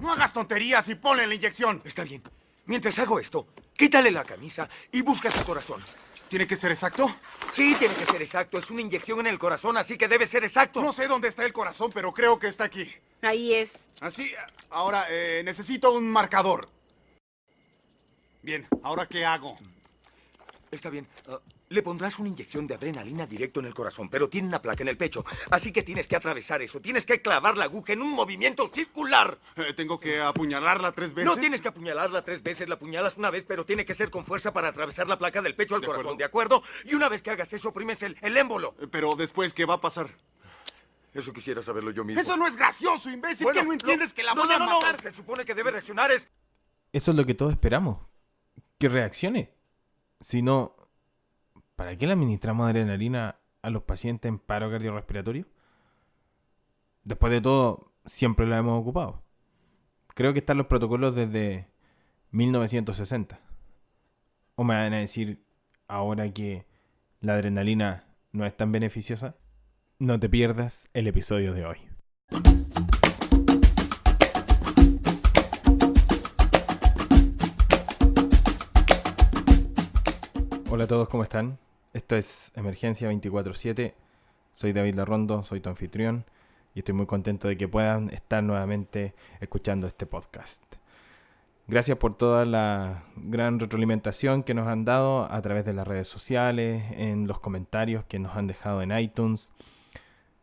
No hagas tonterías y ponle la inyección. Está bien. Mientras hago esto, quítale la camisa y busca su corazón. ¿Tiene que ser exacto? Sí, tiene que ser exacto. Es una inyección en el corazón, así que debe ser exacto. No sé dónde está el corazón, pero creo que está aquí. Ahí es. Así, ahora necesito un marcador. Bien, ¿ahora qué hago? Está bien. Le pondrás una inyección de adrenalina directo en el corazón, pero tiene una placa en el pecho. Así que tienes que atravesar eso. Tienes que clavar la aguja en un movimiento circular. ¿Tengo que apuñalarla 3 veces? No tienes que apuñalarla 3 veces. La apuñalas una vez, pero tiene que ser con fuerza para atravesar la placa del pecho al corazón. ¿De acuerdo? Y una vez que hagas eso, oprimes el émbolo. Pero después, ¿qué va a pasar? Eso quisiera saberlo yo mismo. Eso no es gracioso, imbécil. Bueno, ¿Qué no entiendes que la voy a no. matar? Se supone que debe reaccionar Eso es lo que todos esperamos. Que reaccione. Si no, ¿para qué le administramos adrenalina a los pacientes en paro cardiorrespiratorio? Después de todo, siempre la hemos ocupado. Creo que están los protocolos desde 1960. ¿O me van a decir ahora que la adrenalina no es tan beneficiosa? No te pierdas el episodio de hoy. Hola a todos, ¿cómo están? Esto es Emergencia 24/7. Soy David Larrondo, soy tu anfitrión y estoy muy contento de que puedan estar nuevamente escuchando este podcast. Gracias por toda la gran retroalimentación que nos han dado a través de las redes sociales, en los comentarios que nos han dejado en iTunes.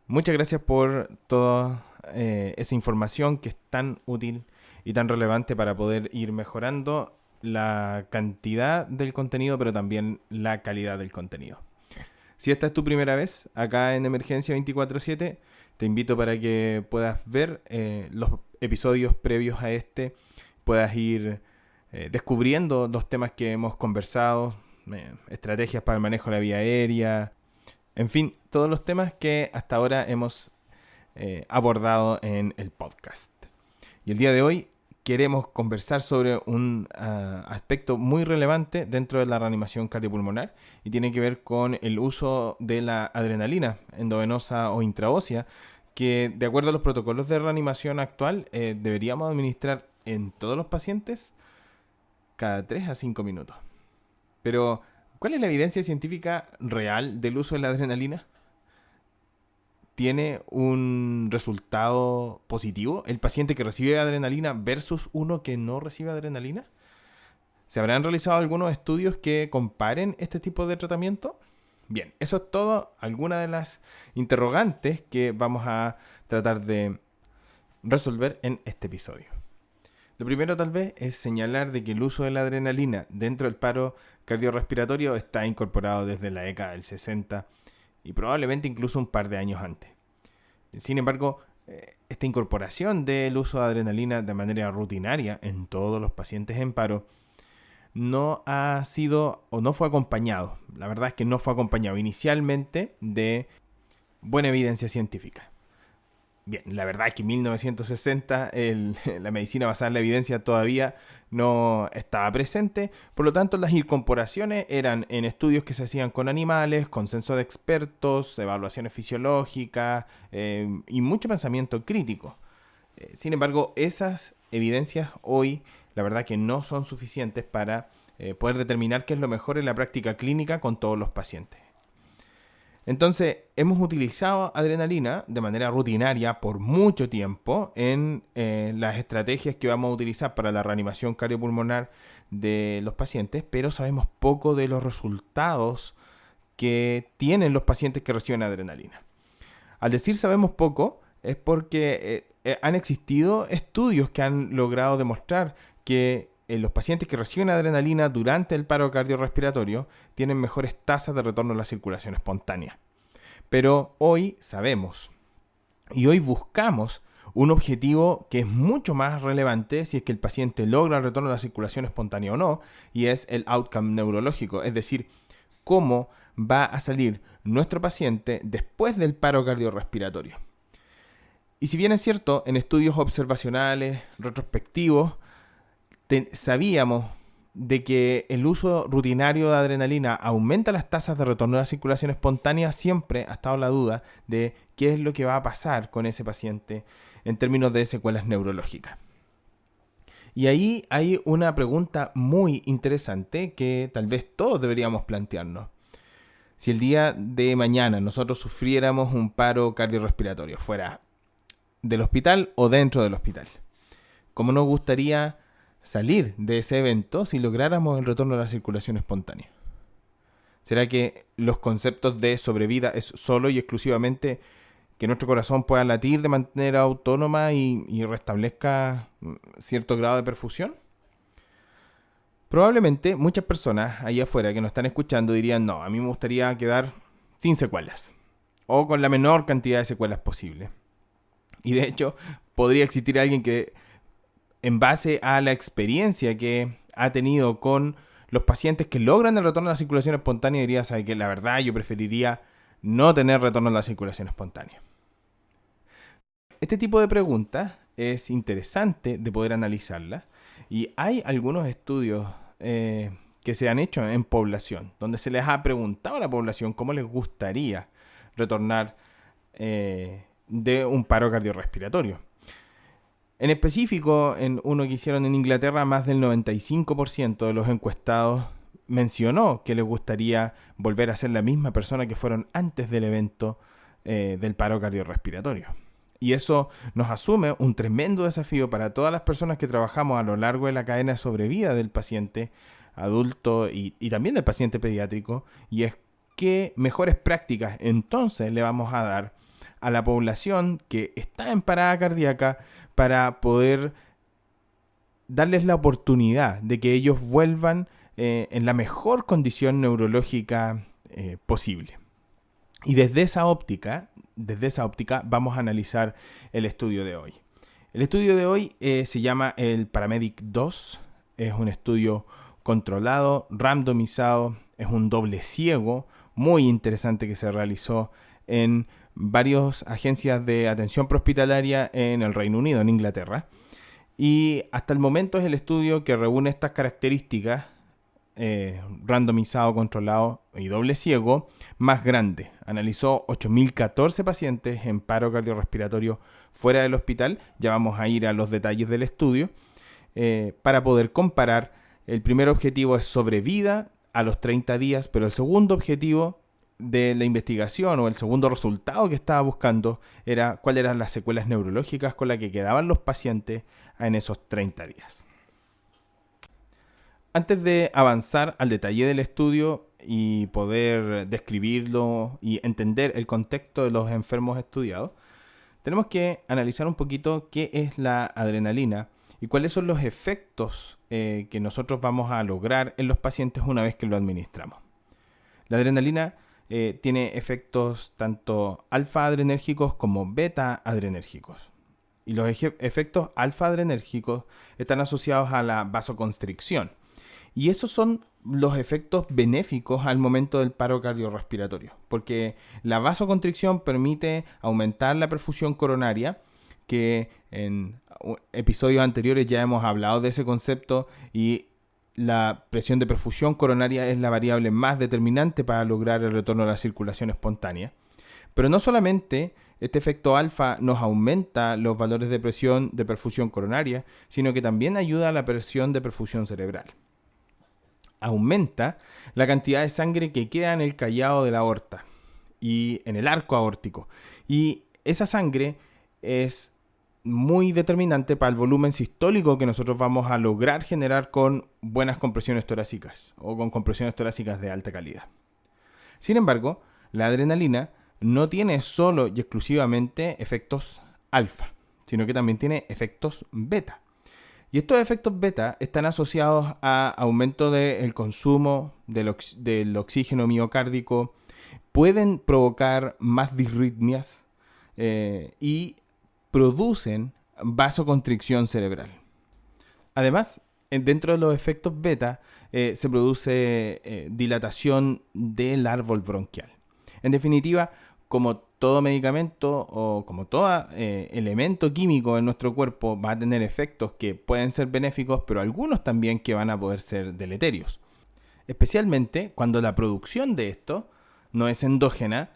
Muchas gracias por toda esa información que es tan útil y tan relevante para poder ir mejorando la cantidad del contenido, pero también la calidad del contenido. Si esta es tu primera vez acá en Emergencia 24/7, te invito para que puedas ver los episodios previos a este, puedas ir descubriendo los temas que hemos conversado, estrategias para el manejo de la vía aérea, en fin, todos los temas que hasta ahora hemos abordado en el podcast. Y el día de hoy queremos conversar sobre un aspecto muy relevante dentro de la reanimación cardiopulmonar y tiene que ver con el uso de la adrenalina endovenosa o intraósea que, de acuerdo a los protocolos de reanimación actual, deberíamos administrar en todos los pacientes cada 3 a 5 minutos. Pero, ¿cuál es la evidencia científica real del uso de la adrenalina? ¿Tiene un resultado positivo el paciente que recibe adrenalina versus uno que no recibe adrenalina? ¿Se habrán realizado algunos estudios que comparen este tipo de tratamiento? Bien, eso es todo, algunas de las interrogantes que vamos a tratar de resolver en este episodio. Lo primero tal vez es señalar de que el uso de la adrenalina dentro del paro cardiorrespiratorio está incorporado desde la década del 60 y probablemente incluso un par de años antes. Sin embargo, esta incorporación del uso de adrenalina de manera rutinaria en todos los pacientes en paro no ha sido o no fue acompañado. La verdad es que no fue acompañado inicialmente de buena evidencia científica. Bien, la verdad es que en 1960 la medicina basada en la evidencia todavía no estaba presente, por lo tanto las incorporaciones eran en estudios que se hacían con animales, consenso de expertos, evaluaciones fisiológicas y mucho pensamiento crítico. Sin embargo, esas evidencias hoy la verdad que no son suficientes para poder determinar qué es lo mejor en la práctica clínica con todos los pacientes. Entonces, hemos utilizado adrenalina de manera rutinaria por mucho tiempo en las estrategias que vamos a utilizar para la reanimación cardiopulmonar de los pacientes, pero sabemos poco de los resultados que tienen los pacientes que reciben adrenalina. Al decir sabemos poco, es porque han existido estudios que han logrado demostrar que los pacientes que reciben adrenalina durante el paro cardiorrespiratorio tienen mejores tasas de retorno a la circulación espontánea. Pero hoy sabemos y hoy buscamos un objetivo que es mucho más relevante si es que el paciente logra el retorno a la circulación espontánea o no, y es el outcome neurológico, es decir, cómo va a salir nuestro paciente después del paro cardiorrespiratorio. Y si bien es cierto, en estudios observacionales, retrospectivos, sabíamos de que el uso rutinario de adrenalina aumenta las tasas de retorno a la circulación espontánea, siempre ha estado la duda de qué es lo que va a pasar con ese paciente en términos de secuelas neurológicas. Y ahí hay una pregunta muy interesante que tal vez todos deberíamos plantearnos. Si el día de mañana nosotros sufriéramos un paro cardiorrespiratorio fuera del hospital o dentro del hospital, ¿cómo nos gustaría salir de ese evento si lográramos el retorno a la circulación espontánea? ¿Será que los conceptos de sobrevida es solo y exclusivamente que nuestro corazón pueda latir de manera autónoma y restablezca cierto grado de perfusión? Probablemente muchas personas ahí afuera que nos están escuchando dirían, no, a mí me gustaría quedar sin secuelas o con la menor cantidad de secuelas posible. Y de hecho, podría existir alguien que, en base a la experiencia que ha tenido con los pacientes que logran el retorno a la circulación espontánea, diría, ¿sabe qué? La verdad, yo preferiría no tener retorno a la circulación espontánea. Este tipo de preguntas es interesante de poder analizarlas y hay algunos estudios que se han hecho en población, donde se les ha preguntado a la población cómo les gustaría retornar de un paro cardiorrespiratorio. En específico, en uno que hicieron en Inglaterra, más del 95% de los encuestados mencionó que les gustaría volver a ser la misma persona que fueron antes del evento del paro cardiorrespiratorio. Y eso nos asume un tremendo desafío para todas las personas que trabajamos a lo largo de la cadena de sobrevida del paciente adulto y también del paciente pediátrico, y es qué mejores prácticas entonces le vamos a dar a la población que está en parada cardíaca para poder darles la oportunidad de que ellos vuelvan en la mejor condición neurológica posible. Y desde esa óptica vamos a analizar el estudio de hoy. El estudio de hoy se llama el Paramedic 2. Es un estudio controlado, randomizado, es un doble ciego, muy interesante que se realizó en varias agencias de atención prehospitalaria en el Reino Unido, en Inglaterra. Y hasta el momento es el estudio que reúne estas características, randomizado, controlado y doble ciego, más grande. Analizó 8.014 pacientes en paro cardiorrespiratorio fuera del hospital. Ya vamos a ir a los detalles del estudio para poder comparar. El primer objetivo es sobrevida a los 30 días, pero el segundo objetivo de la investigación o el segundo resultado que estaba buscando era cuáles eran las secuelas neurológicas con las que quedaban los pacientes en esos 30 días. Antes de avanzar al detalle del estudio y poder describirlo y entender el contexto de los enfermos estudiados, tenemos que analizar un poquito qué es la adrenalina y cuáles son los efectos que nosotros vamos a lograr en los pacientes una vez que lo administramos. La adrenalina tiene efectos tanto alfa-adrenérgicos como beta-adrenérgicos. Y los efectos alfa-adrenérgicos están asociados a la vasoconstricción. Y esos son los efectos benéficos al momento del paro cardiorrespiratorio, porque la vasoconstricción permite aumentar la perfusión coronaria, que en episodios anteriores ya hemos hablado de ese concepto, y la presión de perfusión coronaria es la variable más determinante para lograr el retorno a la circulación espontánea. Pero no solamente este efecto alfa nos aumenta los valores de presión de perfusión coronaria, sino que también ayuda a la presión de perfusión cerebral. Aumenta la cantidad de sangre que queda en el callado de la aorta y en el arco aórtico. Y esa sangre es muy determinante para el volumen sistólico que nosotros vamos a lograr generar con buenas compresiones torácicas o con compresiones torácicas de alta calidad. Sin embargo, la adrenalina no tiene solo y exclusivamente efectos alfa, sino que también tiene efectos beta. Y estos efectos beta están asociados a aumento del consumo del oxígeno miocárdico, pueden provocar más disritmias y producen vasoconstricción cerebral. Además, dentro de los efectos beta se produce dilatación del árbol bronquial. En definitiva, como todo medicamento o como todo elemento químico en nuestro cuerpo va a tener efectos que pueden ser benéficos, pero algunos también que van a poder ser deleterios. Especialmente cuando la producción de esto no es endógena,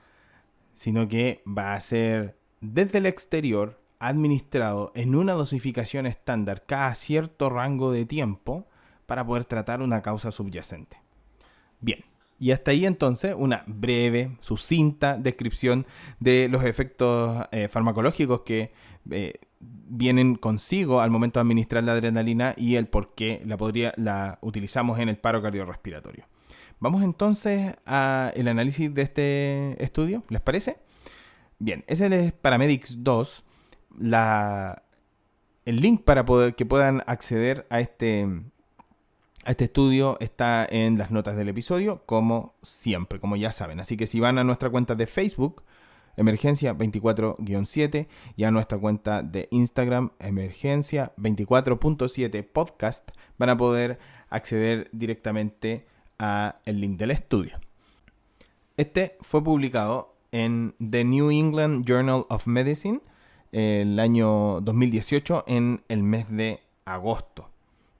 sino que va a ser desde el exterior administrado en una dosificación estándar cada cierto rango de tiempo para poder tratar una causa subyacente. Bien, y hasta ahí entonces una breve, sucinta descripción de los efectos farmacológicos que vienen consigo al momento de administrar la adrenalina y el por qué la utilizamos en el paro cardiorrespiratorio. Vamos entonces al análisis de este estudio, ¿les parece? Bien, ese es Paramedics 2. El link para que puedan acceder a este estudio está en las notas del episodio, como siempre, como ya saben. Así que si van a nuestra cuenta de Facebook, Emergencia 24-7, y a nuestra cuenta de Instagram, Emergencia 24.7 Podcast, van a poder acceder directamente al link del estudio. Este fue publicado en The New England Journal of Medicine el año 2018 en el mes de agosto.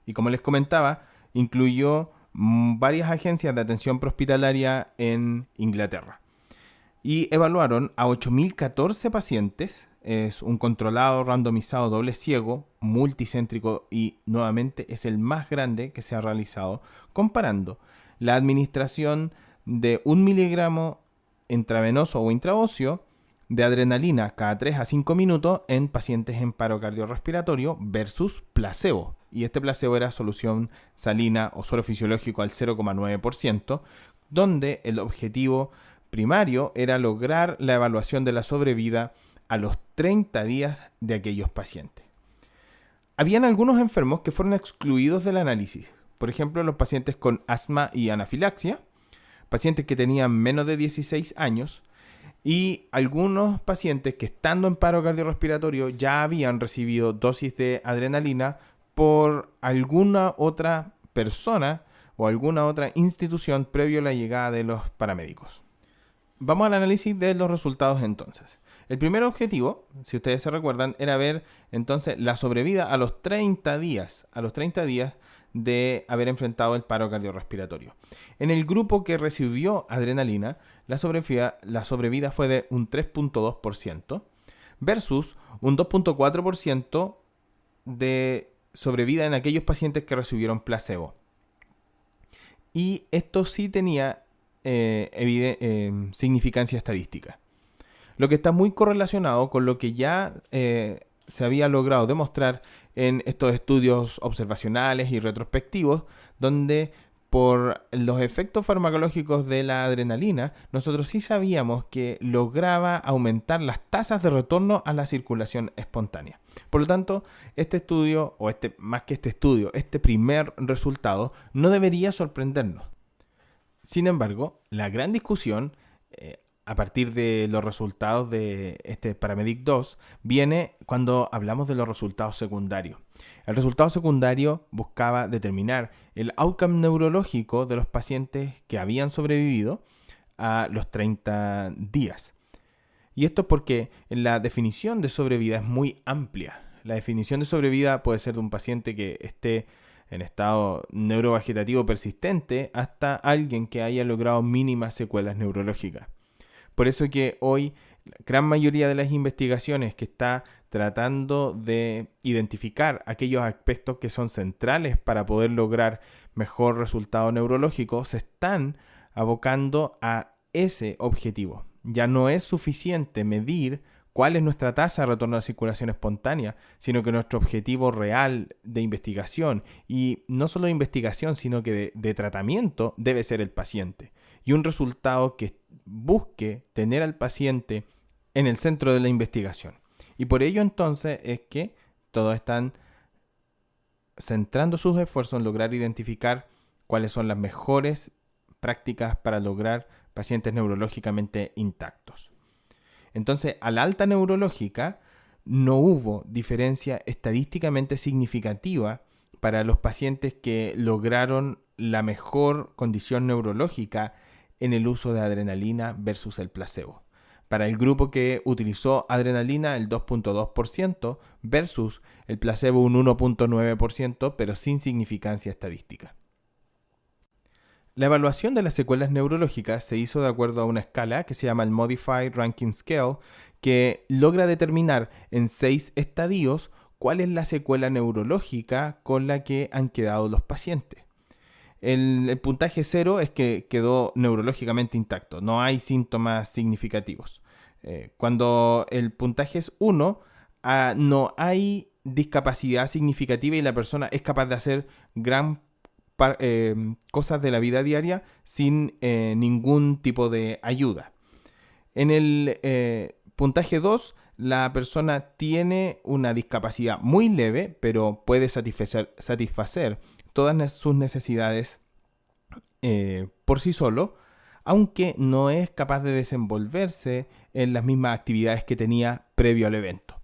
Y como les comentaba, incluyó varias agencias de atención prehospitalaria en Inglaterra. Y evaluaron a 8.014 pacientes. Es un controlado, randomizado, doble ciego, multicéntrico y nuevamente es el más grande que se ha realizado, comparando la administración de 1 miligramo intravenoso o intraóseo de adrenalina cada 3 a 5 minutos en pacientes en paro cardiorrespiratorio versus placebo. Y este placebo era solución salina o suero fisiológico al 0,9%, donde el objetivo primario era lograr la evaluación de la sobrevida a los 30 días de aquellos pacientes. Habían algunos enfermos que fueron excluidos del análisis. Por ejemplo, los pacientes con asma y anafilaxia, pacientes que tenían menos de 16 años y algunos pacientes que estando en paro cardiorrespiratorio ya habían recibido dosis de adrenalina por alguna otra persona o alguna otra institución previo a la llegada de los paramédicos. Vamos al análisis de los resultados entonces. El primer objetivo, si ustedes se recuerdan, era ver entonces la sobrevida a los 30 días de haber enfrentado el paro cardiorrespiratorio. En el grupo que recibió adrenalina, la sobrevida fue de un 3.2% versus un 2.4% de sobrevida en aquellos pacientes que recibieron placebo. Y esto sí tenía significancia estadística. Lo que está muy correlacionado con lo que ya se había logrado demostrar en estos estudios observacionales y retrospectivos, donde por los efectos farmacológicos de la adrenalina, nosotros sí sabíamos que lograba aumentar las tasas de retorno a la circulación espontánea. Por lo tanto, este estudio, este primer resultado, no debería sorprendernos. Sin embargo, la gran discusión a partir de los resultados de este Paramedic 2 viene cuando hablamos de los resultados secundarios. El resultado secundario buscaba determinar el outcome neurológico de los pacientes que habían sobrevivido a los 30 días. Y esto es porque la definición de sobrevida es muy amplia. La definición de sobrevida puede ser de un paciente que esté en estado neurovegetativo persistente hasta alguien que haya logrado mínimas secuelas neurológicas. Por eso que hoy la gran mayoría de las investigaciones que está tratando de identificar aquellos aspectos que son centrales para poder lograr mejor resultado neurológico se están abocando a ese objetivo. Ya no es suficiente medir cuál es nuestra tasa de retorno a la circulación espontánea, sino que nuestro objetivo real de investigación, y no solo de investigación, sino que de tratamiento, debe ser el paciente. Y un resultado que busque tener al paciente en el centro de la investigación. Y por ello entonces es que todos están centrando sus esfuerzos en lograr identificar cuáles son las mejores prácticas para lograr pacientes neurológicamente intactos. Entonces, a la alta neurológica no hubo diferencia estadísticamente significativa para los pacientes que lograron la mejor condición neurológica en el uso de adrenalina versus el placebo. Para el grupo que utilizó adrenalina, el 2.2% versus el placebo un 1.9%, pero sin significancia estadística. La evaluación de las secuelas neurológicas se hizo de acuerdo a una escala que se llama el Modified Rankin Scale, que logra determinar en 6 estadios cuál es la secuela neurológica con la que han quedado los pacientes. El puntaje 0 es que quedó neurológicamente intacto, no hay síntomas significativos. Cuando el puntaje es 1, no hay discapacidad significativa y la persona es capaz de hacer cosas de la vida diaria sin ningún tipo de ayuda. En el puntaje 2, la persona tiene una discapacidad muy leve, pero puede satisfacer todas sus necesidades por sí solo, aunque no es capaz de desenvolverse en las mismas actividades que tenía previo al evento.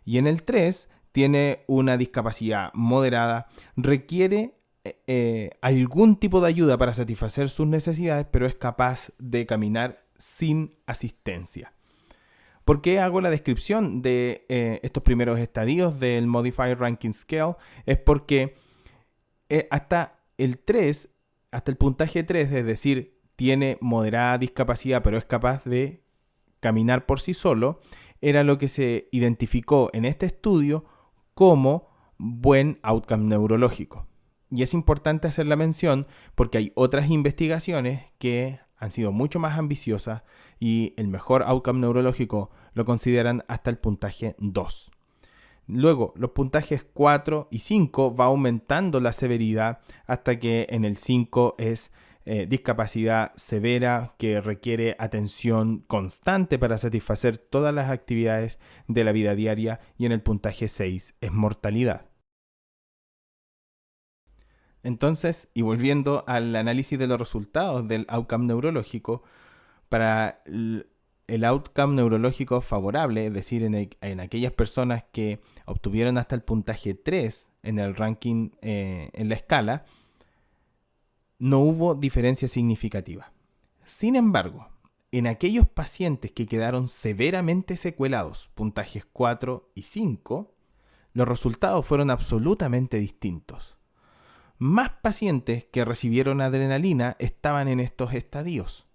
Y en el 3, tiene una discapacidad moderada, requiere algún tipo de ayuda para satisfacer sus necesidades, pero es capaz de caminar sin asistencia. ¿Por qué hago la descripción de estos primeros estadios del Modified Ranking Scale? Es porque hasta el puntaje 3, es decir, tiene moderada discapacidad, pero es capaz de caminar por sí solo, era lo que se identificó en este estudio como buen outcome neurológico. Y es importante hacer la mención porque hay otras investigaciones que han sido mucho más ambiciosas y el mejor outcome neurológico lo consideran hasta el puntaje 2. Luego, los puntajes 4 y 5 va aumentando la severidad hasta que en el 5 es discapacidad severa que requiere atención constante para satisfacer todas las actividades de la vida diaria, y en el puntaje 6 es mortalidad. Entonces, y volviendo al análisis de los resultados del outcome neurológico, para el outcome neurológico favorable, es decir, en aquellas personas que obtuvieron hasta el puntaje 3 en el ranking en la escala, no hubo diferencia significativa. Sin embargo, en aquellos pacientes que quedaron severamente secuelados, puntajes 4 y 5, los resultados fueron absolutamente distintos. Más pacientes que recibieron adrenalina estaban en estos estadios.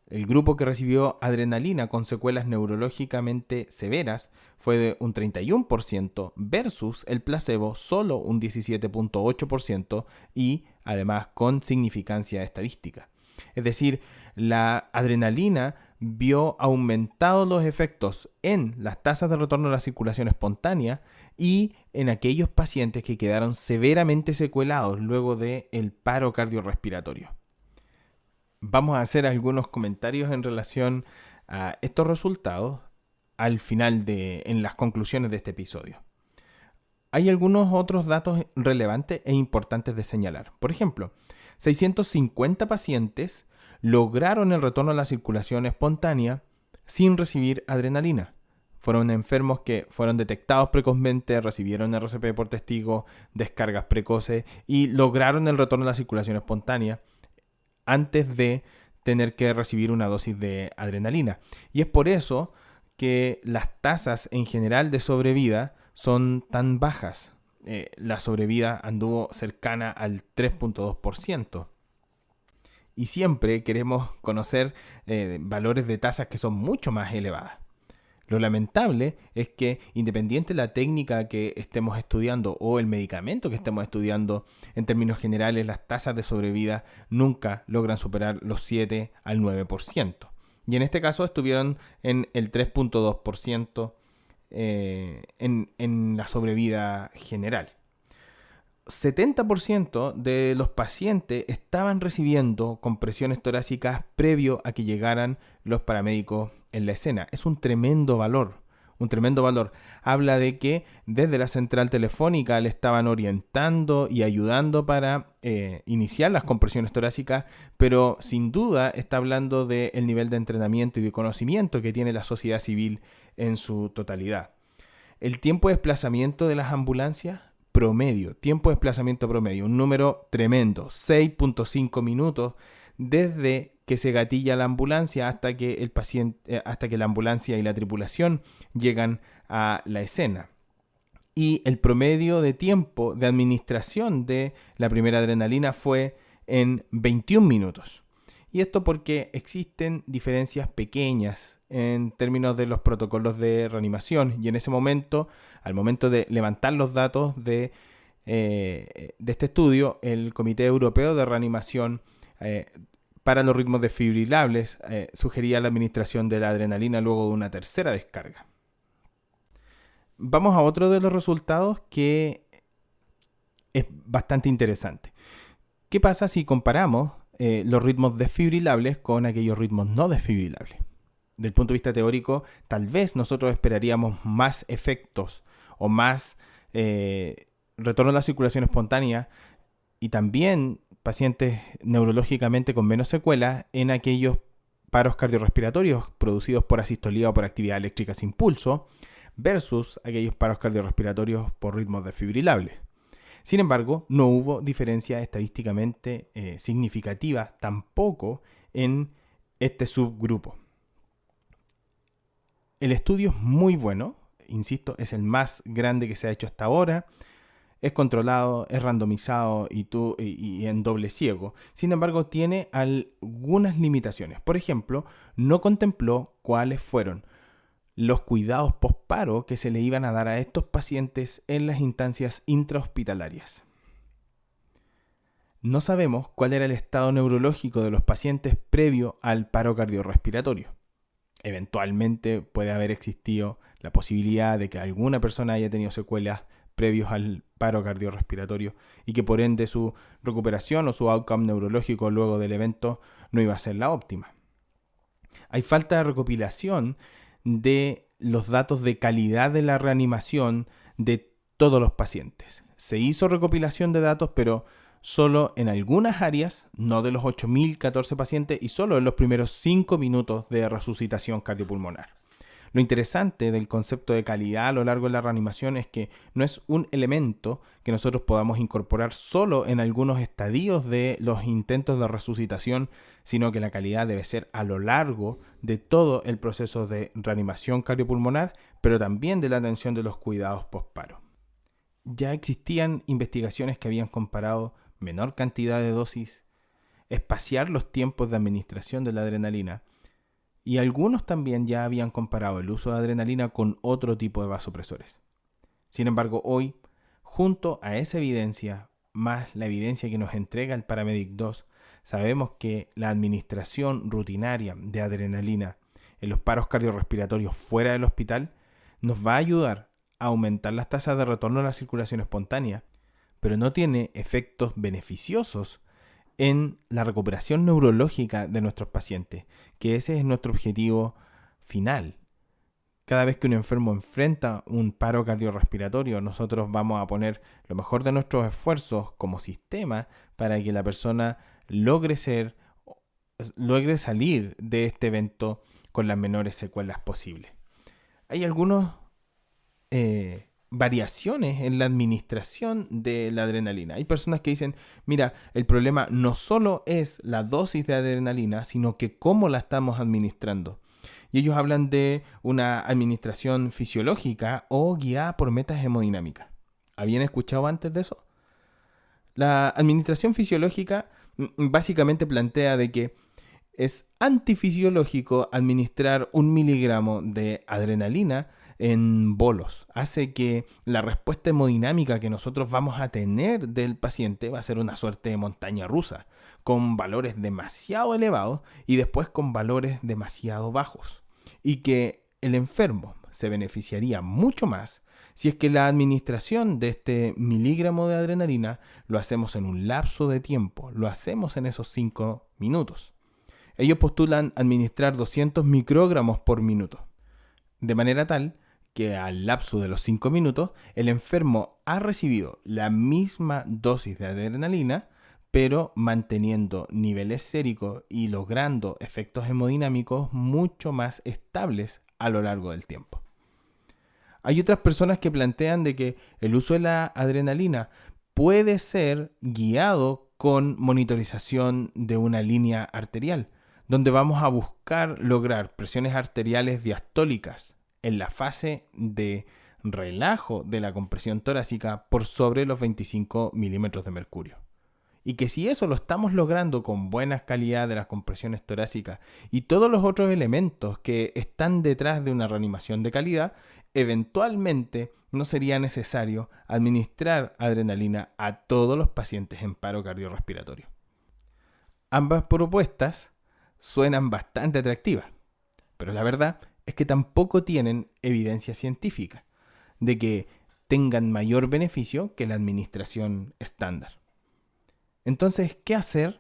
El grupo que recibió adrenalina con secuelas neurológicamente severas fue de un 31% versus el placebo solo un 17.8% y además con significancia estadística. Es decir, la adrenalina vio aumentados los efectos en las tasas de retorno a la circulación espontánea y en aquellos pacientes que quedaron severamente secuelados luego del paro cardiorrespiratorio. Vamos a hacer algunos comentarios en relación a estos resultados al final en las conclusiones de este episodio. Hay algunos otros datos relevantes e importantes de señalar. Por ejemplo, 650 pacientes lograron el retorno a la circulación espontánea sin recibir adrenalina. Fueron enfermos que fueron detectados precozmente, recibieron RCP por testigo, descargas precoces y lograron el retorno a la circulación espontánea antes de tener que recibir una dosis de adrenalina. Y es por eso que las tasas en general de sobrevida son tan bajas. La sobrevida anduvo cercana al 3.2%. Y siempre queremos conocer valores de tasas que son mucho más elevadas. Lo lamentable es que, independiente de la técnica que estemos estudiando o el medicamento que estemos estudiando, en términos generales las tasas de sobrevida nunca logran superar los 7 al 9%. Y en este caso estuvieron en el 3.2% en la sobrevida general. 70% de los pacientes estaban recibiendo compresiones torácicas previo a que llegaran los paramédicos en la escena. Es un tremendo valor, un tremendo valor. Habla de que desde la central telefónica le estaban orientando y ayudando para iniciar las compresiones torácicas, pero sin duda está hablando del nivel de entrenamiento y de conocimiento que tiene la sociedad civil en su totalidad. El tiempo de desplazamiento de las ambulancias tiempo de desplazamiento promedio, un número tremendo, 6.5 minutos desde que se gatilla la ambulancia hasta que la ambulancia y la tripulación llegan a la escena. Y el promedio de tiempo de administración de la primera adrenalina fue en 21 minutos. Y esto porque existen diferencias pequeñas en términos de los protocolos de reanimación. Y en ese momento, al momento de levantar los datos de este estudio, el Comité Europeo de Reanimación para los ritmos desfibrilables sugería la administración de la adrenalina luego de una tercera descarga. Vamos a otro de los resultados que es bastante interesante. ¿Qué pasa si comparamos los ritmos desfibrilables con aquellos ritmos no desfibrilables? Del punto de vista teórico, tal vez nosotros esperaríamos más efectos o más retorno a la circulación espontánea y también pacientes neurológicamente con menos secuelas en aquellos paros cardiorrespiratorios producidos por asistolía o por actividad eléctrica sin pulso versus aquellos paros cardiorrespiratorios por ritmos desfibrilables. Sin embargo, no hubo diferencia estadísticamente significativa tampoco en este subgrupo. El estudio es muy bueno, insisto, es el más grande que se ha hecho hasta ahora. Es controlado, es randomizado y en doble ciego. Sin embargo, tiene algunas limitaciones. Por ejemplo, no contempló cuáles fueron los cuidados posparo que se le iban a dar a estos pacientes en las instancias intrahospitalarias. No sabemos cuál era el estado neurológico de los pacientes previo al paro cardiorrespiratorio. Eventualmente puede haber existido la posibilidad de que alguna persona haya tenido secuelas previos al paro cardiorrespiratorio y que por ende su recuperación o su outcome neurológico luego del evento no iba a ser la óptima. Hay falta de recopilación de los datos de calidad de la reanimación de todos los pacientes. Se hizo recopilación de datos, pero solo en algunas áreas, no de los 8.014 pacientes y solo en los primeros 5 minutos de resucitación cardiopulmonar. Lo interesante del concepto de calidad a lo largo de la reanimación es que no es un elemento que nosotros podamos incorporar solo en algunos estadios de los intentos de resucitación, sino que la calidad debe ser a lo largo de todo el proceso de reanimación cardiopulmonar, pero también de la atención de los cuidados posparo. Ya existían investigaciones que habían comparado menor cantidad de dosis, espaciar los tiempos de administración de la adrenalina, y algunos también ya habían comparado el uso de adrenalina con otro tipo de vasopresores. Sin embargo, hoy, junto a esa evidencia, más la evidencia que nos entrega el Paramedic 2, sabemos que la administración rutinaria de adrenalina en los paros cardiorrespiratorios fuera del hospital nos va a ayudar a aumentar las tasas de retorno a la circulación espontánea, pero no tiene efectos beneficiosos en la recuperación neurológica de nuestros pacientes, que ese es nuestro objetivo final. Cada vez que un enfermo enfrenta un paro cardiorrespiratorio, nosotros vamos a poner lo mejor de nuestros esfuerzos como sistema para que la persona logre salir de este evento con las menores secuelas posibles. Hay algunas variaciones en la administración de la adrenalina. Hay personas que dicen, mira, el problema no solo es la dosis de adrenalina, sino que cómo la estamos administrando. Y ellos hablan de una administración fisiológica o guiada por metas hemodinámicas. ¿Habían escuchado antes de eso? La administración fisiológica básicamente plantea de que es antifisiológico administrar 1 miligramo de adrenalina en bolos. Hace que la respuesta hemodinámica que nosotros vamos a tener del paciente va a ser una suerte de montaña rusa, con valores demasiado elevados y después con valores demasiado bajos. Y que el enfermo se beneficiaría mucho más si es que la administración de este miligramo de adrenalina lo hacemos en un lapso de tiempo, lo hacemos en esos 5 minutos. Ellos postulan administrar 200 microgramos por minuto, de manera tal que al lapso de los 5 minutos el enfermo ha recibido la misma dosis de adrenalina, pero manteniendo niveles séricos y logrando efectos hemodinámicos mucho más estables a lo largo del tiempo. Hay otras personas que plantean de que el uso de la adrenalina puede ser guiado con monitorización de una línea arterial, donde vamos a buscar lograr presiones arteriales diastólicas en la fase de relajo de la compresión torácica por sobre los 25 milímetros de mercurio. Y que si eso lo estamos logrando con buena calidad de las compresiones torácicas y todos los otros elementos que están detrás de una reanimación de calidad, eventualmente no sería necesario administrar adrenalina a todos los pacientes en paro cardiorrespiratorio. Ambas propuestas suenan bastante atractivas, pero la verdad es que tampoco tienen evidencia científica de que tengan mayor beneficio que la administración estándar. Entonces, ¿qué hacer?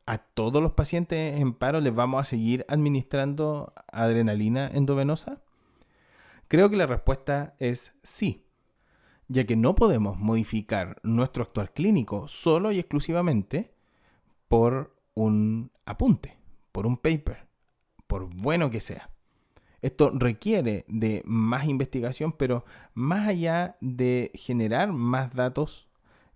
¿A todos los pacientes en paro les vamos a seguir administrando adrenalina endovenosa? Creo que la respuesta es sí, ya que no podemos modificar nuestro actuar clínico solo y exclusivamente por un apunte, por un paper, por bueno que sea. Esto requiere de más investigación, pero más allá de generar más datos,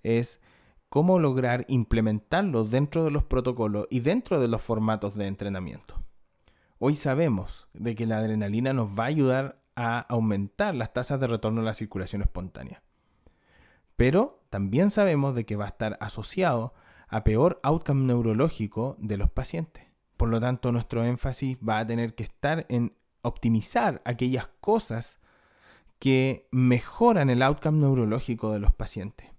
es cómo lograr implementarlos dentro de los protocolos y dentro de los formatos de entrenamiento. Hoy sabemos de que la adrenalina nos va a ayudar a aumentar las tasas de retorno a la circulación espontánea. Pero también sabemos de que va a estar asociado a peor outcome neurológico de los pacientes. Por lo tanto, nuestro énfasis va a tener que estar en optimizar aquellas cosas que mejoran el outcome neurológico de los pacientes.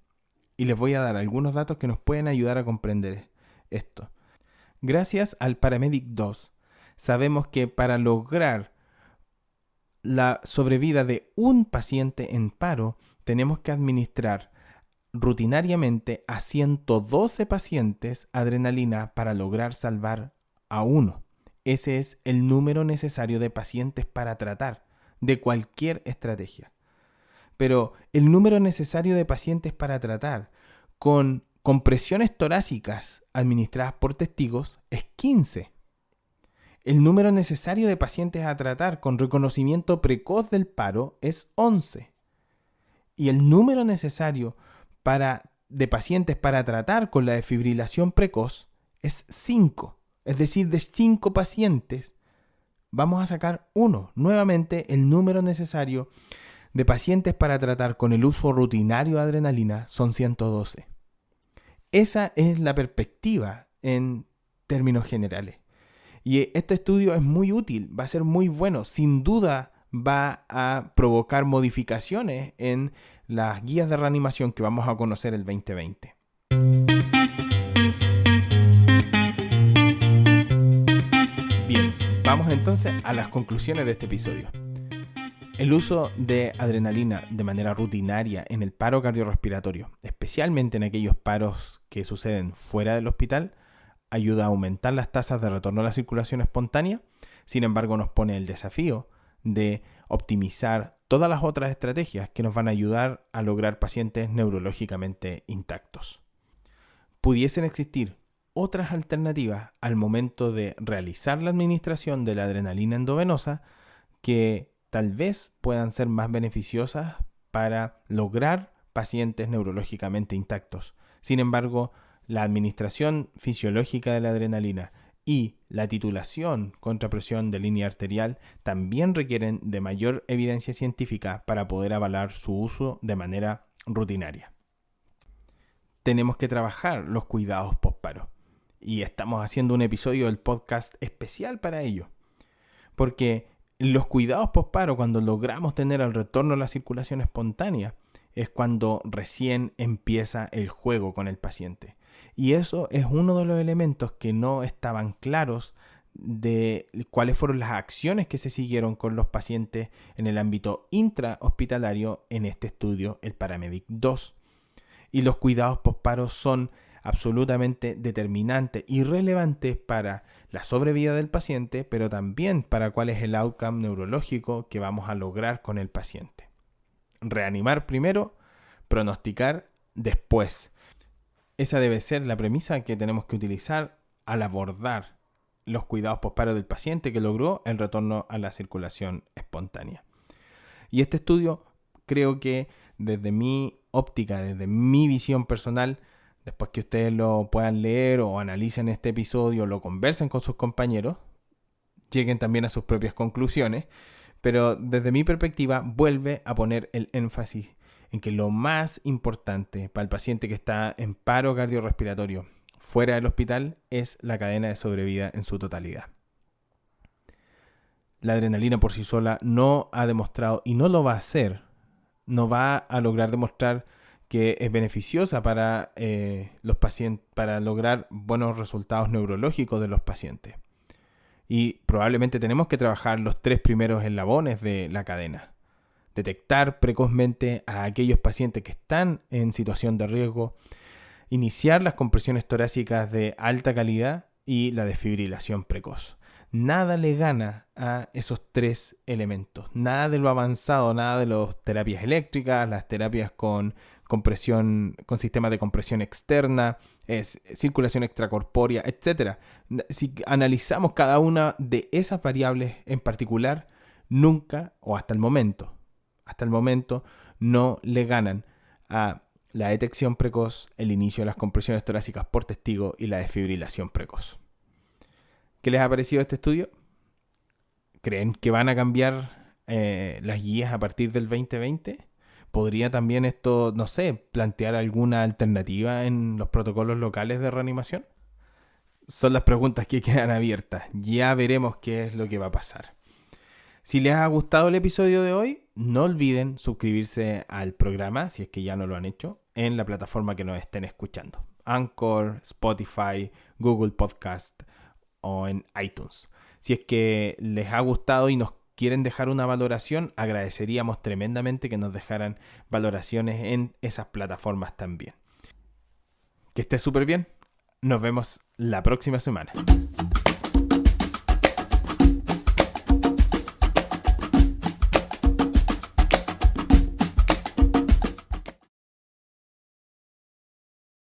Y les voy a dar algunos datos que nos pueden ayudar a comprender esto. Gracias al Paramedic 2, sabemos que para lograr la sobrevida de un paciente en paro, tenemos que administrar rutinariamente a 112 pacientes adrenalina para lograr salvar a uno. Ese es el número necesario de pacientes para tratar de cualquier estrategia. Pero el número necesario de pacientes para tratar con compresiones torácicas administradas por testigos es 15. El número necesario de pacientes a tratar con reconocimiento precoz del paro es 11. Y el número necesario de pacientes para tratar con la desfibrilación precoz es 5. Es decir, de 5 pacientes vamos a sacar 1. Nuevamente, el número necesario de pacientes para tratar con el uso rutinario de adrenalina son 112. Esa es la perspectiva en términos generales. Y este estudio es muy útil, va a ser muy bueno. Sin duda va a provocar modificaciones en las guías de reanimación que vamos a conocer el 2020. Bien, vamos entonces a las conclusiones de este episodio. El uso de adrenalina de manera rutinaria en el paro cardiorrespiratorio, especialmente en aquellos paros que suceden fuera del hospital, ayuda a aumentar las tasas de retorno a la circulación espontánea. Sin embargo, nos pone el desafío de optimizar todas las otras estrategias que nos van a ayudar a lograr pacientes neurológicamente intactos. Pudiesen existir otras alternativas al momento de realizar la administración de la adrenalina endovenosa que tal vez puedan ser más beneficiosas para lograr pacientes neurológicamente intactos. Sin embargo, la administración fisiológica de la adrenalina y la titulación contra presión de línea arterial también requieren de mayor evidencia científica para poder avalar su uso de manera rutinaria. Tenemos que trabajar los cuidados postparo y estamos haciendo un episodio del podcast especial para ello, porque los cuidados postparo, cuando logramos tener el retorno a la circulación espontánea, es cuando recién empieza el juego con el paciente. Y eso es uno de los elementos que no estaban claros de cuáles fueron las acciones que se siguieron con los pacientes en el ámbito intrahospitalario en este estudio, el Paramedic 2. Y los cuidados postparo son absolutamente determinantes y relevantes para la sobrevida del paciente, pero también para cuál es el outcome neurológico que vamos a lograr con el paciente. Reanimar primero, pronosticar después. Esa debe ser la premisa que tenemos que utilizar al abordar los cuidados postparo del paciente que logró el retorno a la circulación espontánea. Y este estudio, creo que desde mi óptica, desde mi visión personal, después que ustedes lo puedan leer o analicen este episodio, lo conversen con sus compañeros, lleguen también a sus propias conclusiones, pero desde mi perspectiva vuelve a poner el énfasis en que lo más importante para el paciente que está en paro cardiorrespiratorio fuera del hospital es la cadena de sobrevida en su totalidad. La adrenalina por sí sola no ha demostrado y no lo va a hacer, no va a lograr demostrar que es beneficiosa para los pacientes, para lograr buenos resultados neurológicos de los pacientes. Y probablemente tenemos que trabajar los 3 primeros eslabones de la cadena. Detectar precozmente a aquellos pacientes que están en situación de riesgo, iniciar las compresiones torácicas de alta calidad y la desfibrilación precoz. Nada le gana a esos 3 elementos. Nada de lo avanzado, nada de las terapias eléctricas, las terapias con compresión, con sistemas de compresión externa, circulación extracorpórea, etc. Si analizamos cada una de esas variables en particular, nunca, o hasta el momento, no le ganan a la detección precoz, el inicio de las compresiones torácicas por testigo y la desfibrilación precoz. ¿Qué les ha parecido este estudio? ¿Creen que van a cambiar las guías a partir del 2020? ¿Podría también esto, no sé, plantear alguna alternativa en los protocolos locales de reanimación? Son las preguntas que quedan abiertas. Ya veremos qué es lo que va a pasar. Si les ha gustado el episodio de hoy, no olviden suscribirse al programa, si es que ya no lo han hecho, en la plataforma que nos estén escuchando. Anchor, Spotify, Google Podcast o en iTunes. Si es que les ha gustado y nos quieren dejar una valoración, agradeceríamos tremendamente que nos dejaran valoraciones en esas plataformas también. Que esté súper bien. Nos vemos la próxima semana.